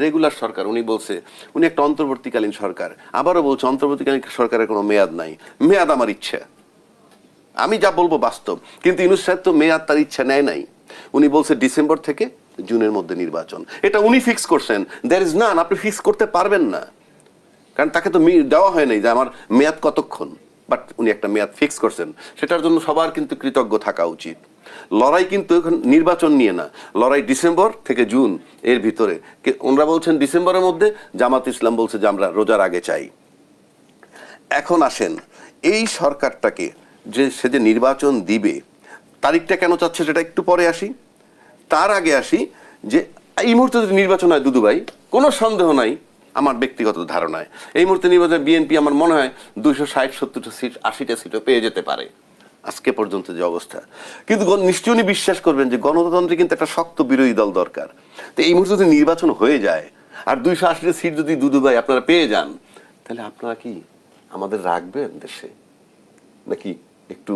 Regular সরকার উনি বলছে উনি একটা অন্তর্বর্তীকালীন সরকার, আবারও বলছে অন্তর্বর্তীকালীন সরকারের কোনো মেয়াদ নাই। মেয়াদ আমার ইচ্ছা, আমি যা বলবো বাস্তব। কিন্তু ইউনূস সাহেব তো মেয়াদ তার ইচ্ছা নেয় নাই। উনি বলছে ডিসেম্বর থেকে জুনের মধ্যে নির্বাচন, এটা উনি ফিক্স করছেন। দ্যার ইজ নান, আপনি ফিক্স করতে পারবেন না, কারণ তাকে তো দেওয়া হয় নাই যে আমার মেয়াদ কতক্ষণ। বাট উনি একটা মেয়াদ ফিক্স করছেন, সেটার জন্য সবার কিন্তু কৃতজ্ঞ থাকা উচিত। লড়াই কিন্তু এখন নির্বাচন নিয়ে না, লড়াই ডিসেম্বর থেকে জুন এর ভিতরে। ওনারা বলছেন ডিসেম্বরের মধ্যে, জামাত ইসলাম বলছে যে আমরা রোজার আগে চাই। এখন আসেন এই সরকারটাকে সে যে নির্বাচন দিবে, তারিখটা কেন চাচ্ছে সেটা একটু পরে আসি। তার আগে আসি যে এই মুহূর্তে যদি নির্বাচন হয় দুদু ভাই, কোনো সন্দেহ নাই, আমার ব্যক্তিগত ধারণায় এই মুহূর্তে নির্বাচনে বিএনপি আমার মনে হয় 260-70টা সিট 80টা সিটও পেয়ে যেতে পারে আজকে পর্যন্ত যে অবস্থা। কিন্তু নিশ্চয়ই উনি বিশ্বাস করবেন যে গণতন্ত্রে কিন্তু একটা শক্ত বিরোধী দল দরকার। তো এই মুহূর্তে যদি নির্বাচন হয়ে যায় আর 280টা সিট যদি দুদু ভাই আপনারা পেয়ে যান, তাহলে আপনারা কি আমাদের রাখবেন দেশে, নাকি একটু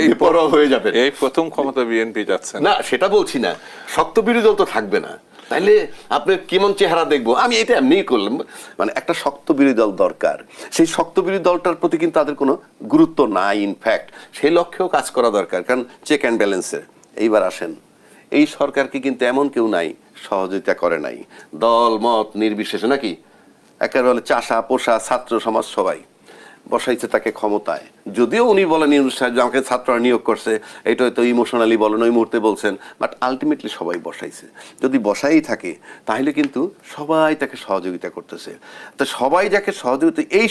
বেপরোয়া হয়ে যাবে? এই প্রথম ক্ষমতা বিএনপি যাচ্ছে না, সেটা বলছি না, শক্ত বিরোধী দল তো থাকবে না, তাইলে আপনার কেমন চেহারা দেখবো? আমি এটা এমনি করলাম, মানে একটা শক্ত বিরোধী দল দরকার। সেই শক্ত বিরোধী দলটার প্রতি কিন্তু তাদের কোনো গুরুত্ব নাই, ইনফ্যাক্ট সেই লক্ষ্যেও কাজ করা দরকার, কারণ চেক অ্যান্ড ব্যালেন্সের। এইবার আসেন, এই সরকারকে কিন্তু এমন কেউ নাই সহযোগিতা করে নাই, দল মত নির্বিশেষে, নাকি একেবারে চাষা পোষা ছাত্র সমাজ সবাই বসাইছে তাকে ক্ষমতায়। যদিও উনি বলেন ইউনূস সাহেব আমাকে ছাত্ররা নিয়োগ করছে, এটা হয়তো ইমোশনালি বলেন, ওই মুহূর্তে বলছেন, বাট আলটিমেটলি সবাই বসাইছে। যদি বসাই থাকে তাহলে কিন্তু সবাই তাকে সহযোগিতা করতেছে। তো সবাই যাকে সহযোগিতা, এই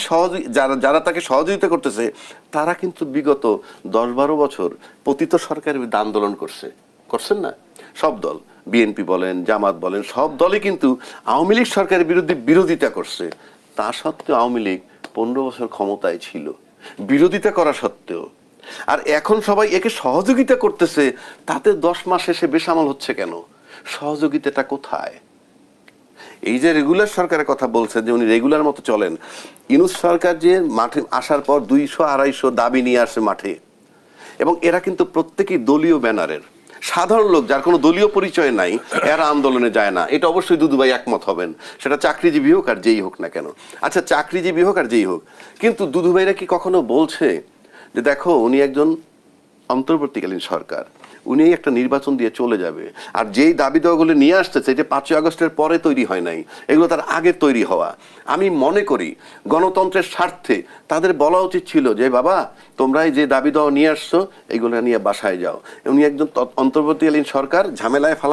যারা তাকে সহযোগিতা করতেছে, তারা কিন্তু বিগত 10-12 বছর পতিত সরকারের বিরুদ্ধে আন্দোলন করছেন না? সব দল, বিএনপি বলেন, জামাত বলেন, সব দলে কিন্তু আওয়ামী লীগ সরকারের বিরুদ্ধে বিরোধিতা করছে। তা সত্ত্বেও আওয়ামী লীগ 15 বছর ক্ষমতায় ছিল, বিরোধিতা করা সত্ত্বেও। আর এখন সবাই একে সহযোগিতা করতেছে, তাতে 10 মাস এসে বেসামাল হচ্ছে কেন? সহযোগিতাটা কোথায়? এই যে রেগুলার সরকারের কথা বলছেন যে উনি রেগুলার মতো চলেন, ইউনূস সরকার যে মাঠে আসার পর 200-250 দাবি নিয়ে আসে মাঠে, এবং এরা কিন্তু প্রত্যেকেই দলীয় ব্যানারের। সাধারণ লোক যার কোনো দলীয় পরিচয় নাই, এরা আন্দোলনে যায় না। এটা অবশ্যই দুদু ভাই একমত হবেন, সেটা চাকরিজীবী হোক আর যেই হোক না কেন। আচ্ছা, চাকরিজীবী হোক আর যেই হোক, কিন্তু দুদু ভাইরা কি কখনো বলছে যে দেখো উনি একজন অন্তর্বর্তীকালীন সরকার, উনি একটা নির্বাচন দিয়ে চলে যাবে, আর যেই দাবি দেওয়াগুলো নিয়ে আসতেছে যে 5ই আগস্টের পরে তৈরি হয় নাই, এগুলো তার আগে তৈরি হওয়া। আমি মনে করি গণতন্ত্রের স্বার্থে তাদের বলা উচিত ছিল যে বাবা, তোমরা যে দাবি দেওয়া নিয়ে আসছো এগুলো নিয়ে বাসায় যাও। উনি একজন অন্তর্বর্তীকালীন সরকার, ঝামেলায় ফেলা